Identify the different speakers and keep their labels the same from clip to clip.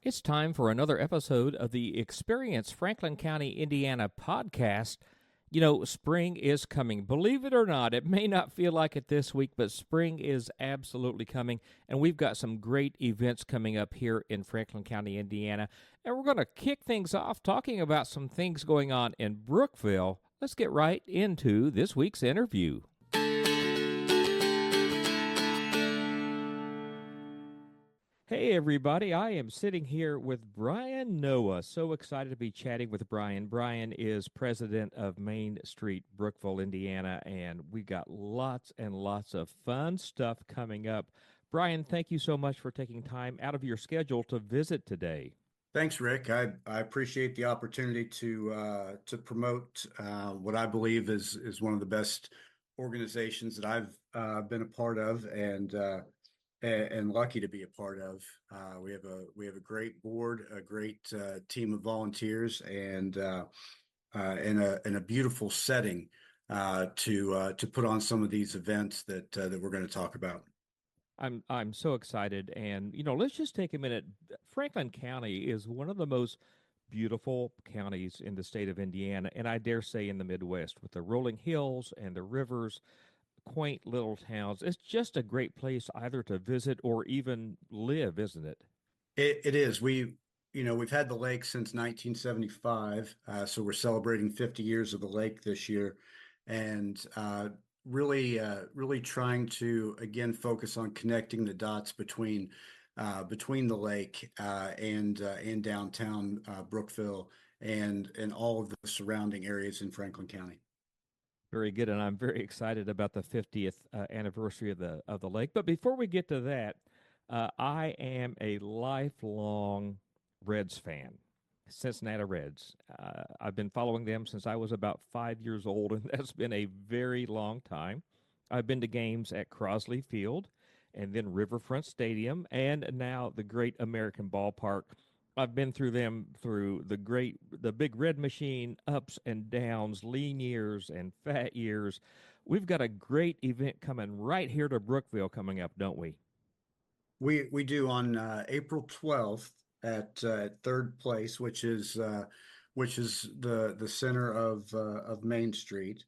Speaker 1: It's time for another episode of the Experience Franklin County, Indiana podcast. You know, spring is coming. Believe it or not, it may not feel like it this week, but spring is absolutely coming. And we've got some great events coming up here in Franklin County, Indiana. And we're going to kick things off talking about some things going on in Brookville. Let's get right into this week's interview. Hey, everybody. I am sitting here with Brian Noah. So excited to be chatting with Brian. Brian is president of Main Street, Brookville, Indiana, and we got lots and lots of fun stuff coming up. Brian, thank you so much for taking time out of your schedule to visit today.
Speaker 2: Thanks, Rick. I appreciate the opportunity to promote what I believe is one of the best organizations that I've been a part of and lucky to be a part of. We have a great board, a great team of volunteers, and a beautiful setting to put on some of these events that we're going to talk about.
Speaker 1: I'm so excited, and let's just take a minute. Franklin County is one of the most beautiful counties in the state of Indiana, and I dare say in the Midwest, with the rolling hills and the rivers, quaint little towns. It's just a great place either to visit or even live, isn't it?
Speaker 2: It is. We've had the lake since 1975, so we're celebrating 50 years of the lake this year, and really trying to again focus on connecting the dots between the lake and downtown Brookville and all of the surrounding areas in Franklin County.
Speaker 1: Very good, and I'm very excited about the 50th anniversary of the lake. But before we get to that, I am a lifelong Reds fan, Cincinnati Reds. I've been following them since I was about 5 years old, and that's been a very long time. I've been to games at Crosley Field, and then Riverfront Stadium, and now the Great American Ballpark. I've been through them through the big red machine, ups and downs, lean years and fat years. We've got a great event coming right here to Brookville coming up, don't we?
Speaker 2: We do on April 12th at Third Place, which is the center of Main Street.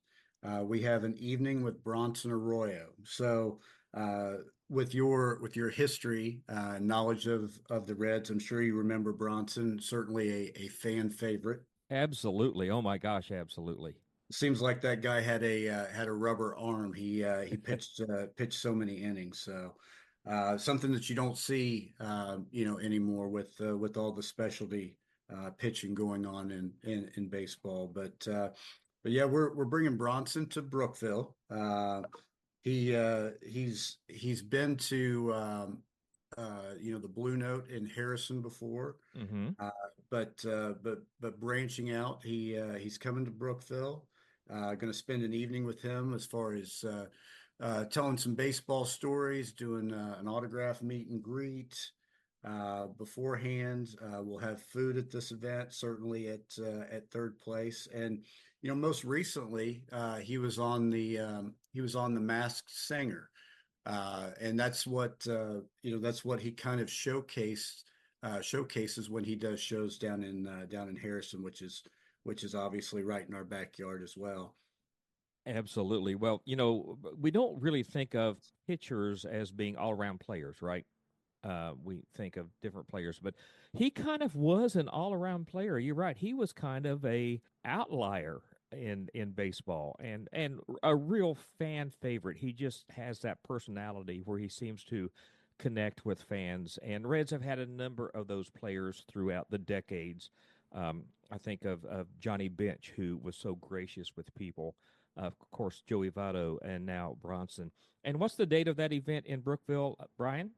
Speaker 2: We have an evening with Bronson Arroyo. So uh, with your history, knowledge of the Reds, I'm sure you remember Bronson, certainly a fan favorite.
Speaker 1: Absolutely. Oh my gosh, absolutely.
Speaker 2: Seems like that guy had a rubber arm. He pitched so many innings. So something that you don't see anymore with all the specialty pitching going on in baseball. But yeah, we're bringing Bronson to Brookville. He's been to the Blue Note in Harrison before,
Speaker 1: Mm-hmm.
Speaker 2: uh, but branching out, he's coming to Brookville. Going to spend an evening with him as far as telling some baseball stories, doing an autograph meet and greet. Beforehand, we'll have food at this event, certainly at Third Place, and most recently, he was on the Masked Singer, and that's what he kind of showcases when he does shows down in Harrison, which is obviously right in our backyard as well.
Speaker 1: Absolutely. Well, we don't really think of pitchers as being all around players, right? We think of different players, but he kind of was an all around player. You're right. He was kind of a outlier in baseball and a real fan favorite. He just has that personality where he seems to connect with fans. And Reds have had a number of those players throughout the decades. I think of Johnny Bench, who was so gracious with people. Of course, Joey Votto, and now Bronson. And what's the date of that event in Brookville, Brian?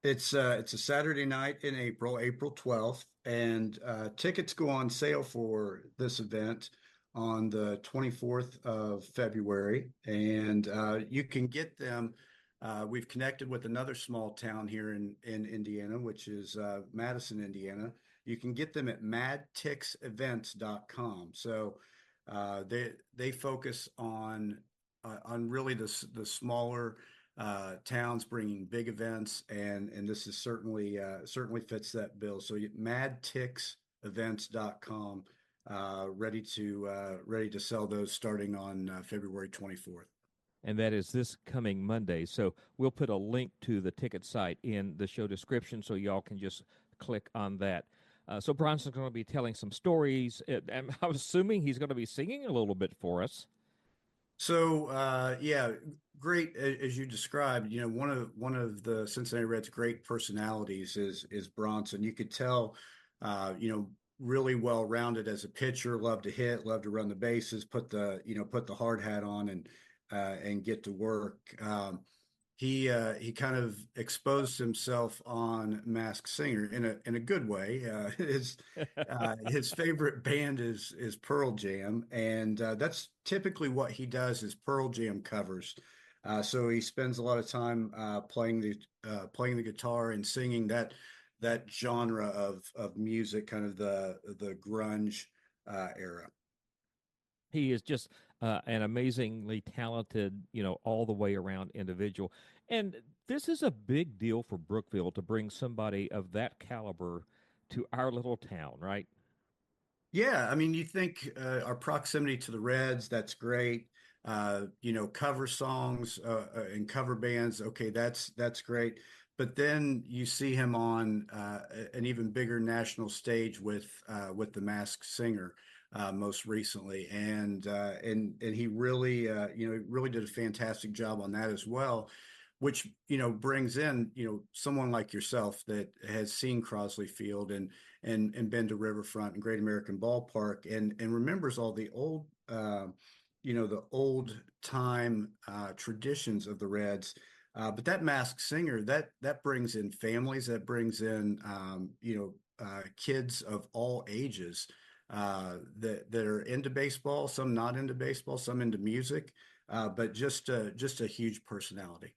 Speaker 2: It's a Saturday night in April, April 12th, and tickets go on sale for this event on the 24th of February, and you can get them. We've connected with another small town here in Indiana, which is Madison, Indiana. You can get them at madtixevents.com. So they focus on really the smaller towns bringing big events, and this is certainly fits that bill. So madtixevents.com, ready to sell those starting on February 24th.
Speaker 1: And that is this coming Monday. So we'll put a link to the ticket site in the show description so y'all can just click on that. So Bronson's going to be telling some stories. I'm assuming he's going to be singing a little bit for us.
Speaker 2: So yeah, great as you described. You know, one of the Cincinnati Reds' great personalities is Bronson. You could tell, you know, really well rounded as a pitcher. Loved to hit, loved to run the bases, put the hard hat on and get to work. He kind of exposed himself on Masked Singer in a good way. His favorite band is Pearl Jam, and that's typically what he does is Pearl Jam covers. So he spends a lot of time playing the guitar and singing that genre of music, kind of the grunge era.
Speaker 1: He is just an amazingly talented, all the way around individual. And this is a big deal for Brookville to bring somebody of that caliber to our little town, right?
Speaker 2: Yeah, I mean, you think our proximity to the Reds, that's great. You know, cover songs and cover bands, okay, that's great. But then you see him on an even bigger national stage with the Masked Singer most recently, and he really really did a fantastic job on that as well, which brings in someone like yourself that has seen Crosley Field and been to Riverfront and Great American Ballpark and remembers all the old the old time traditions of the Reds. But that Masked Singer that brings in families, that brings in kids of all ages that are into baseball, some not into baseball, some into music, but just a huge personality.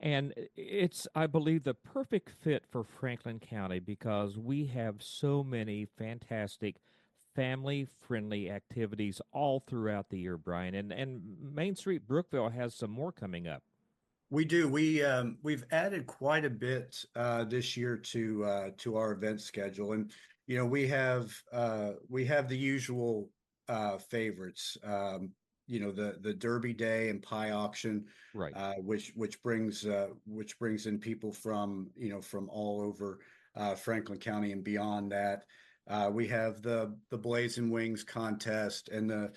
Speaker 1: And it's, I believe, the perfect fit for Franklin County because we have so many fantastic family friendly activities all throughout the year, Brian. And Main Street Brookville has some more coming up.
Speaker 2: We do. We've added quite a bit this year to our event schedule, and we have the usual favorites. The Derby Day and Pie Auction,
Speaker 1: Right.
Speaker 2: which brings in people from from all over Franklin County and beyond that. We have the Blazing Wings contest and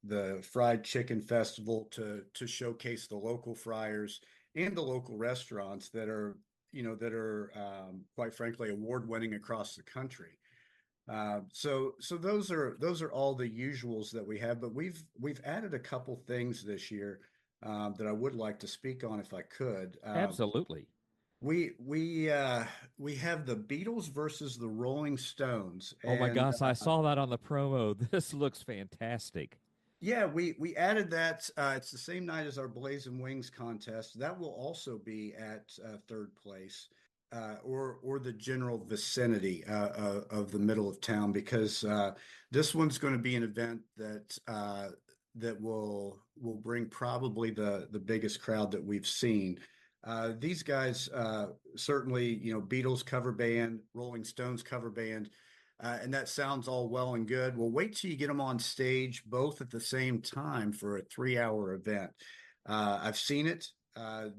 Speaker 2: the fried chicken festival to showcase the local fryers and the local restaurants that are quite frankly award winning across the country. So those are all the usuals that we have, but we've added a couple things this year that I would like to speak on if I could.
Speaker 1: Absolutely.
Speaker 2: We have the Beatles versus the Rolling Stones,
Speaker 1: Oh my
Speaker 2: and
Speaker 1: gosh, I saw that on the promo. This looks fantastic.
Speaker 2: yeah, we added that. It's the same night as our Blazing Wings contest. That will also be at third place, or the general vicinity of the middle of town, because this one's going to be an event that will bring probably the biggest crowd that we've seen. These guys certainly, Beatles cover band, Rolling Stones cover band. And that sounds all well and good. Well, wait till you get them on stage both at the same time for a 3 hour event. I've seen it.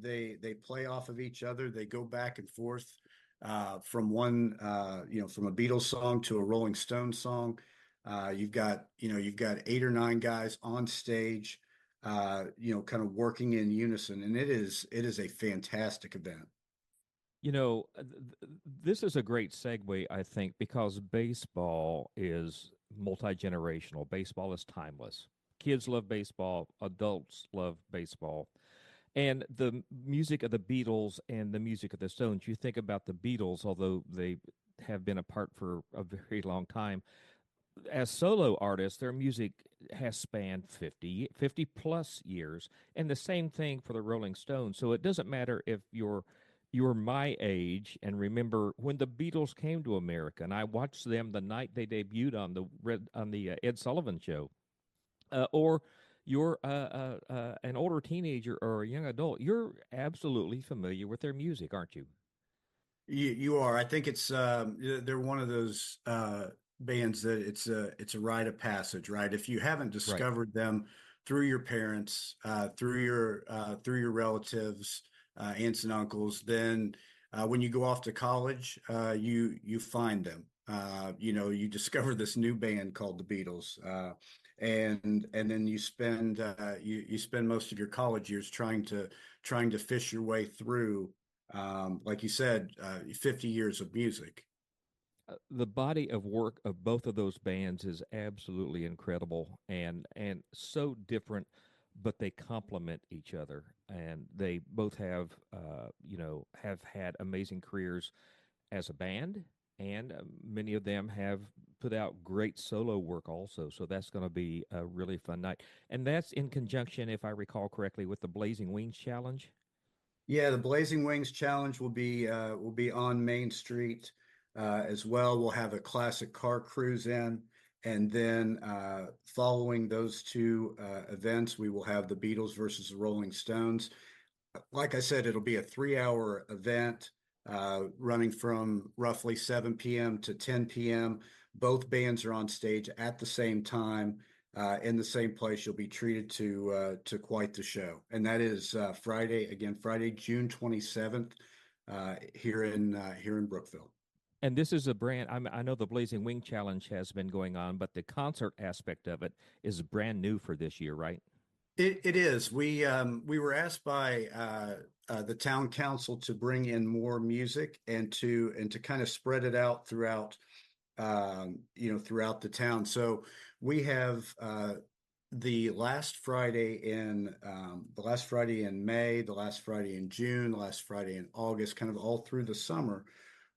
Speaker 2: They play off of each other. They go back and forth from a Beatles song to a Rolling Stones song. You've got 8 or 9 guys on stage, kind of working in unison, and it is a fantastic event.
Speaker 1: This is a great segue, I think, because baseball is multi generational. Baseball is timeless. Kids love baseball, adults love baseball. And the music of the Beatles and the music of the Stones, you think about the Beatles, although they have been apart for a very long time, as solo artists, their music has spanned 50 plus years, and the same thing for the Rolling Stones. So it doesn't matter if you're my age and remember when the Beatles came to America, and I watched them the night they debuted on the Ed Sullivan Show, or you're an older teenager or a young adult, you're absolutely familiar with their music, aren't you?
Speaker 2: You are. I think it's they're one of those bands that it's a rite of passage, right? If you haven't
Speaker 1: Right.
Speaker 2: discovered them through your parents, through your relatives, aunts and uncles, then when you go off to college, you find them. You discover this new band called the Beatles, and then you spend most of your college years trying to fish your way through like you said, 50 years of music.
Speaker 1: The body of work of both of those bands is absolutely incredible and so different, but they complement each other, and they both have have had amazing careers as a band, and many of them have put out great solo work also. So that's going to be a really fun night, and that's in conjunction, if I recall correctly, with the Blazing Wings Challenge.
Speaker 2: Yeah, the Blazing Wings Challenge will be on Main Street as well. We'll have a classic car cruise in, and then following those two events, we will have the Beatles versus the Rolling Stones. Like I said, it'll be a 3 hour event running from roughly 7 p.m. to 10 p.m. Both bands are on stage at the same time in the same place. You'll be treated to quite the show, and that is Friday, June 27th, here in Brookville.
Speaker 1: And this is a brand. I know the Blazing Wing Challenge has been going on, but the concert aspect of it is brand new for this year, right?
Speaker 2: It is. We were asked by the town council to bring in more music and to kind of spread it out throughout throughout the town. So we have the last Friday in May, the last Friday in June, the last Friday in August, kind of all through the summer,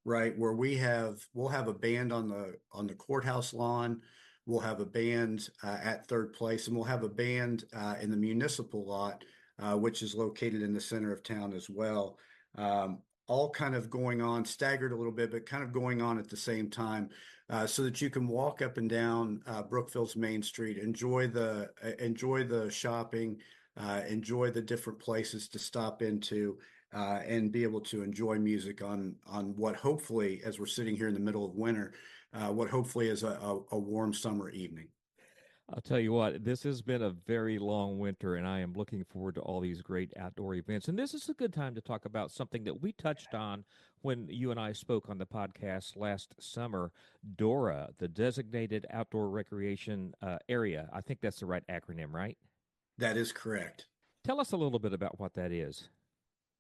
Speaker 2: right? Where we'll have a band on the courthouse lawn. We'll have a band at third place, and we'll have a band in the municipal lot, which is located in the center of town as well. All kind of going on, staggered a little bit, but kind of going on at the same time, so that you can walk up and down Brookville's Main Street, enjoy the shopping, enjoy the different places to stop into, and be able to enjoy music on what hopefully, as we're sitting here in the middle of winter, what hopefully is a warm summer evening.
Speaker 1: I'll tell you what, this has been a very long winter, and I am looking forward to all these great outdoor events. And this is a good time to talk about something that we touched on when you and I spoke on the podcast last summer, DORA, the Designated Outdoor Recreation Area. I think that's the right acronym, right?
Speaker 2: That is correct.
Speaker 1: Tell us a little bit about what that is.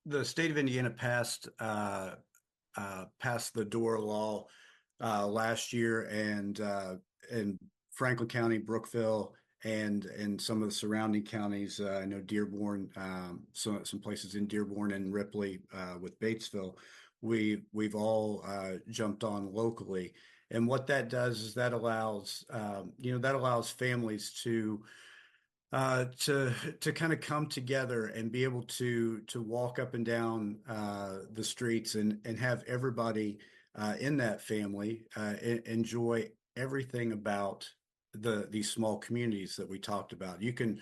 Speaker 2: The state of Indiana passed the DORA law last year, and Franklin County, Brookville, and some of the surrounding counties. I know Dearborn, some places in Dearborn and Ripley with Batesville. We've all jumped on locally, and what that does is that allows families to kind of come together and be able to walk up and down the streets and have everybody in that family enjoy everything about these small communities that we talked about. You can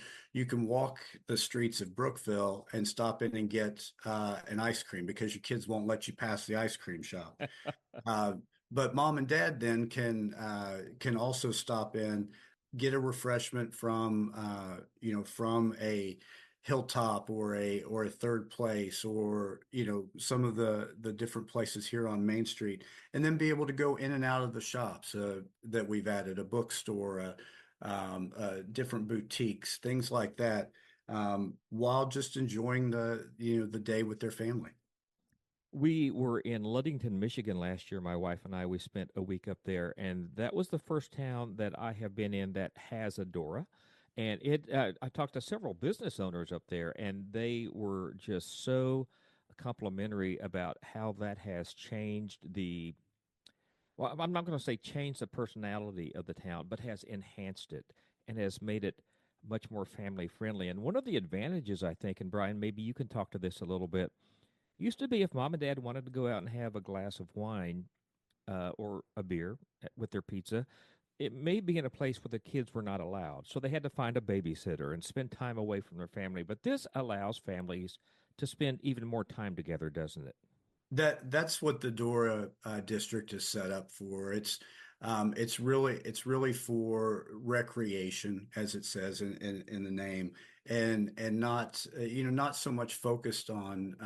Speaker 2: walk the streets of Brookville and stop in and get an ice cream because your kids won't let you pass the ice cream shop. Uh, but mom and dad then can also stop in, get a refreshment from from a hilltop or a third place, or some of the different places here on Main Street, and then be able to go in and out of the shops that we've added, a bookstore, different boutiques, things like that, while just enjoying the day with their family.
Speaker 1: We were in Ludington, Michigan last year. My wife and I, we spent a week up there, and that was the first town that I have been in that has a Dora. And I talked to several business owners up there, and they were just so complimentary about how that has changed the. Well, I'm not going to say change the personality of the town, but has enhanced it and has made it much more family friendly. And one of the advantages, I think, and Brian, maybe you can talk to this a little bit, used to be if mom and dad wanted to go out and have a glass of wine or a beer with their pizza, it may be in a place where the kids were not allowed. So they had to find a babysitter and spend time away from their family. But this allows families to spend even more time together, doesn't it?
Speaker 2: That's what the Dora district is set up for. It's really for recreation, as it says in the name, and not not so much focused on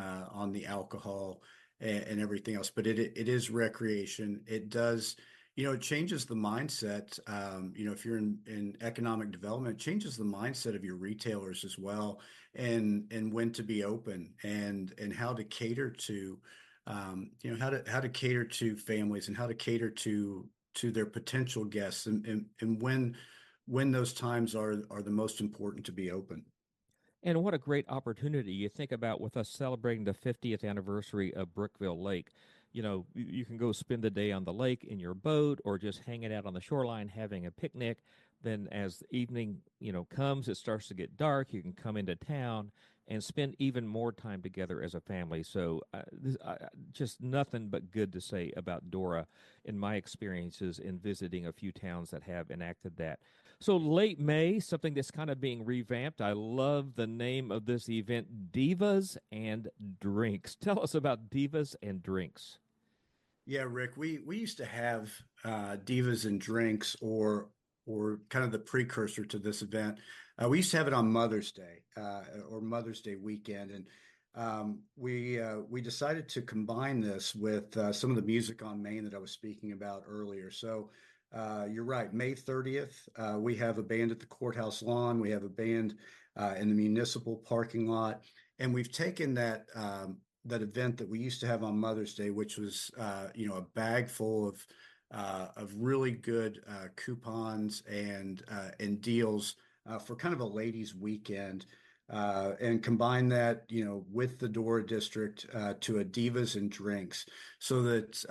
Speaker 2: the alcohol and everything else, but it is recreation. It does. It changes the mindset. If you're in economic development, it changes the mindset of your retailers as well, and when to be open and how to cater to how to cater to families and how to cater to their potential guests and when those times are the most important to be open.
Speaker 1: And what a great opportunity. You think about with us celebrating the 50th anniversary of Brookville Lake. You can go spend the day on the lake in your boat or just hanging out on the shoreline having a picnic. Then, as the evening, comes, it starts to get dark. You can come into town and spend even more time together as a family. So, just nothing but good to say about Dora in my experiences in visiting a few towns that have enacted that. So late May, something that's kind of being revamped. I love the name of this event, Divas and Drinks. Tell us about Divas and Drinks.
Speaker 2: Yeah, Rick, we used to have Divas and Drinks or kind of the precursor to this event. We used to have it on Mother's Day or Mother's Day weekend, and we decided to combine this with some of the music on Main that I was speaking about earlier. So you're right, May 30th, we have a band at the courthouse lawn. We have a band in the municipal parking lot, and we've taken that event that we used to have on Mother's Day, which was a bag full of really good coupons and deals for kind of a ladies' weekend, and combine that with the Dora district to a Divas and Drinks, so that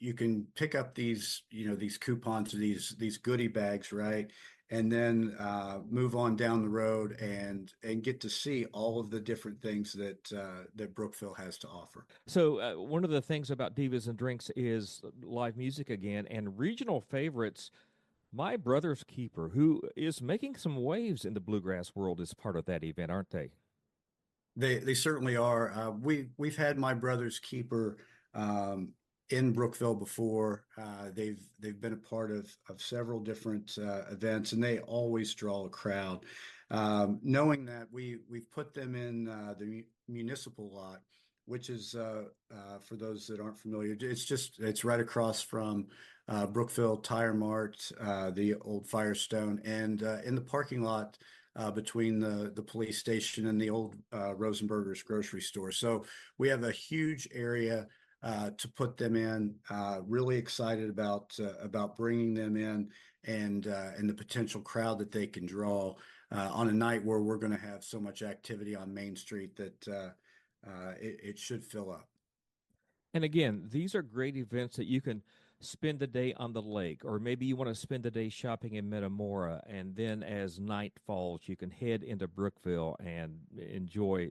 Speaker 2: you can pick up these coupons, these goodie bags, right? And then move on down the road and get to see all of the different things that Brookville has to offer.
Speaker 1: So, one of the things about Divas and Drinks is live music again and regional favorites. My Brother's Keeper, who is making some waves in the bluegrass world, is part of that event, aren't they?
Speaker 2: They certainly are. We've had My Brother's Keeper um, in Brookville before. They've been a part of several different events, and they always draw a crowd. Knowing that we've put them in the municipal lot, which is for those that aren't familiar, it's right across from Brookville Tire Mart, the old Firestone, and in the parking lot between the police station and the old Rosenberger's grocery store. So we have a huge area to put them in. Really excited about bringing them in and the potential crowd that they can draw on a night where we're going to have so much activity on Main Street that it should fill up.
Speaker 1: And again, these are great events that you can spend the day on the lake, or maybe you want to spend the day shopping in Metamora, and then as night falls, you can head into Brookville and enjoy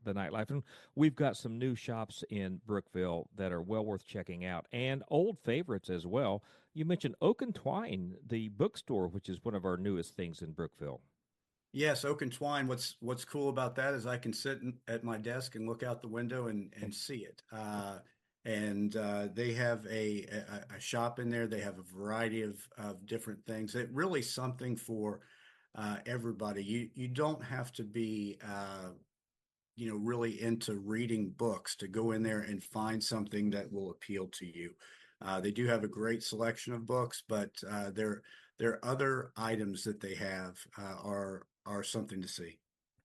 Speaker 1: the nightlife. And we've got some new shops in Brookville that are well worth checking out, and old favorites as well. You mentioned Oak and Twine, the bookstore, which is one of our newest things in Brookville.
Speaker 2: Yes, Oak and Twine. What's cool about that is I can at my desk and look out the window and see it. And they have a shop in there. They have a variety of different things. It really something for everybody. You don't have to be really into reading books to go in there and find something that will appeal to you. They do have a great selection of books, but their other items that they have are something to see.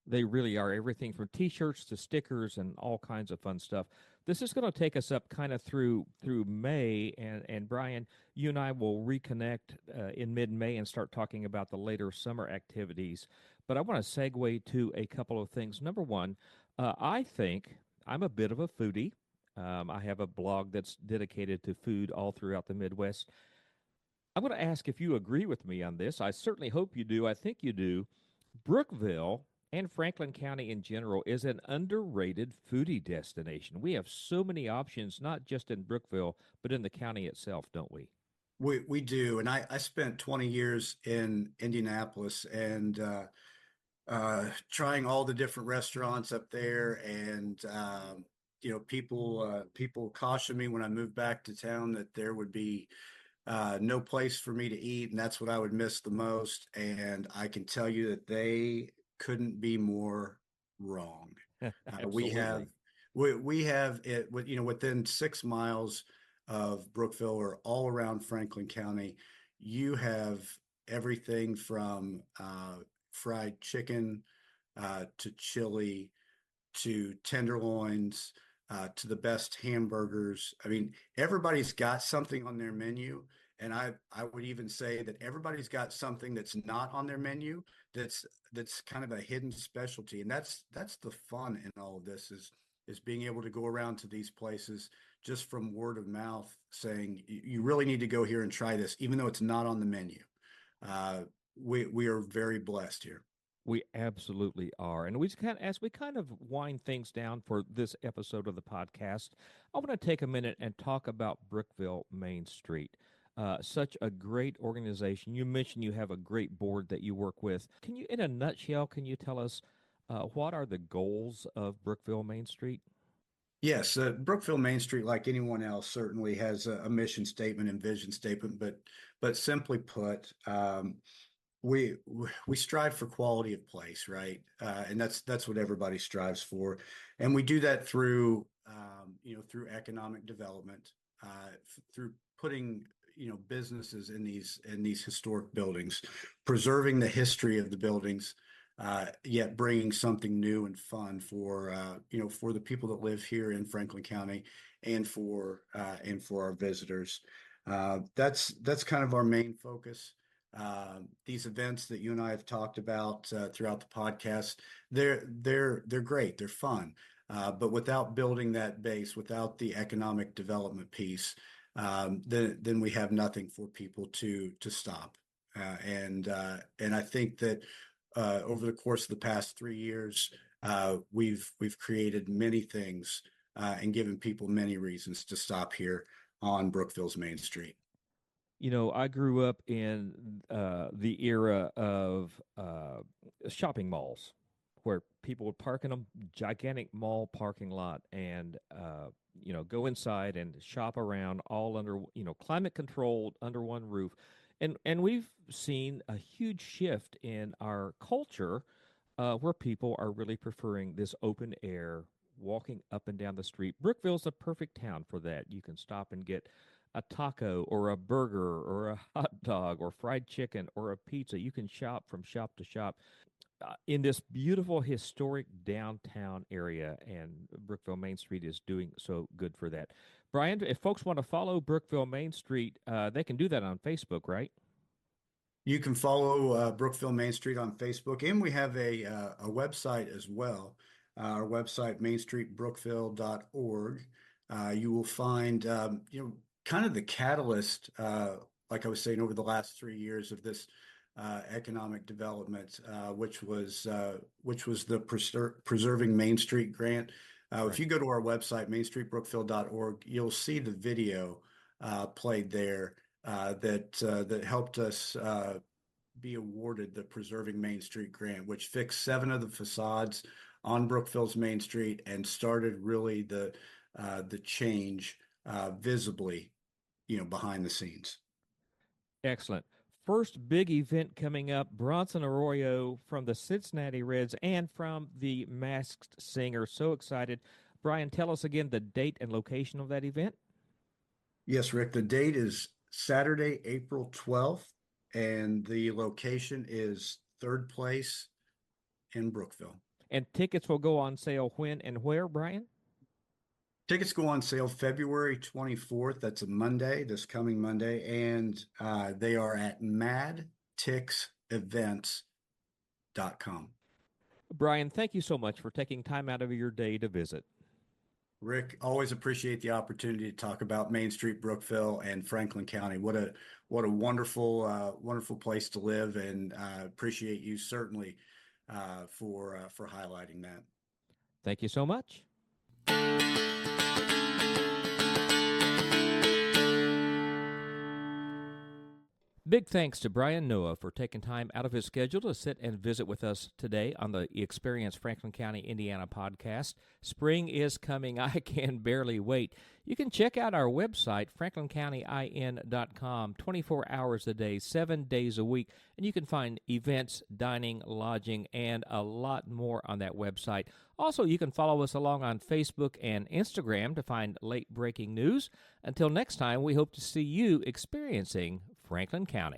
Speaker 1: They really are everything from T-shirts to stickers and all kinds of fun stuff. This is going to take us up kind of through May, and Brian, you and I will reconnect in mid-May and start talking about the later summer activities. But I want to segue to a couple of things. Number one, I think I'm a bit of a foodie. I have a blog that's dedicated to food all throughout the Midwest. I'm going to ask if you agree with me on this. I certainly hope you do. I think you do. Brookville and Franklin County in general is an underrated foodie destination. We have so many options, not just in Brookville, but in the county itself, don't we?
Speaker 2: We do, and I spent 20 years in Indianapolis and trying all the different restaurants up there, and people cautioned me when I moved back to town that there would be no place for me to eat, and that's what I would miss the most. And I can tell you that they couldn't be more wrong. Uh, we have
Speaker 1: Absolutely.
Speaker 2: we have it with within 6 miles of Brookville or all around Franklin County, you have everything from fried chicken to chili to tenderloins to the best hamburgers. I mean, everybody's got something on their menu. And I would even say that everybody's got something that's not on their menu that's that's kind of a hidden specialty. And that's the fun in all of this is being able to go around to these places just from word of mouth saying you really need to go here and try this, even though it's not on the menu. Uh, we are very blessed here.
Speaker 1: We absolutely are. And we just as we kind of wind things down for this episode of the podcast, I want to take a minute and talk about Brookville Main Street. Such a great organization. You mentioned you have a great board that you work with. Can you, in a nutshell, can you tell us what are the goals of Brookville Main Street?
Speaker 2: Yes, Brookville Main Street, like anyone else, certainly has a mission statement and vision statement, but simply put, we we strive for quality of place, right? And that's what everybody strives for, and we do that through through economic development, through putting businesses in these historic buildings, preserving the history of the buildings, yet bringing something new and fun for for the people that live here in Franklin County and for our visitors. That's kind of our main focus. These events that you and I have talked about throughout the podcast, they're great, they're fun, but without building that base, without the economic development piece, then we have nothing for people to stop. And I think that over the course of the past 3 years, we've created many things and given people many reasons to stop here on Brookville's Main Street.
Speaker 1: You know, I grew up in the era of shopping malls where people would park in a gigantic mall parking lot and, go inside and shop around all under, climate controlled under one roof. And we've seen a huge shift in our culture where people are really preferring this open air, walking up and down the street. Brookville's a perfect town for that. You can stop and get a taco or a burger or a hot dog or fried chicken or a pizza. You can shop from shop to shop in this beautiful historic downtown area, and Brookville Main Street is doing so good for that. Brian, if folks want to follow Brookville Main Street, they can do that on Facebook, right?
Speaker 2: You can follow Brookville Main Street on Facebook, and we have a website as well. Our website, mainstreetbrookville.org. You will find, kind of the catalyst, like I was saying, over the last 3 years of this economic development, which was the Preserving Main Street grant. If
Speaker 1: Right.
Speaker 2: you go to our website, mainstreetbrookville.org, you'll see the video played there that helped us be awarded the Preserving Main Street grant, which fixed 7 of the facades on Brookville's Main Street and started really the change visibly, behind the scenes.
Speaker 1: Excellent. First big event coming up, Bronson Arroyo from the Cincinnati Reds and from the Masked Singer. So excited. Brian, tell us again the date and location of that event.
Speaker 2: Yes, Rick, the date is Saturday, April 12th, and the location is Third Place in Brookville.
Speaker 1: And tickets will go on sale when and where, Brian?
Speaker 2: Tickets go on sale February 24th. That's a Monday, this coming Monday, and they are at madtixevents.com.
Speaker 1: Brian, thank you so much for taking time out of your day to visit.
Speaker 2: Rick, always appreciate the opportunity to talk about Main Street, Brookville, and Franklin County. What a wonderful wonderful place to live, and appreciate you certainly for highlighting that.
Speaker 1: Thank you so much. Big thanks to Brian Noah for taking time out of his schedule to sit and visit with us today on the Experience Franklin County, Indiana podcast. Spring is coming. I can barely wait. You can check out our website, franklincountyin.com, 24 hours a day, 7 days a week, and you can find events, dining, lodging, and a lot more on that website. Also, you can follow us along on Facebook and Instagram to find late-breaking news. Until next time, we hope to see you experiencing Franklin County.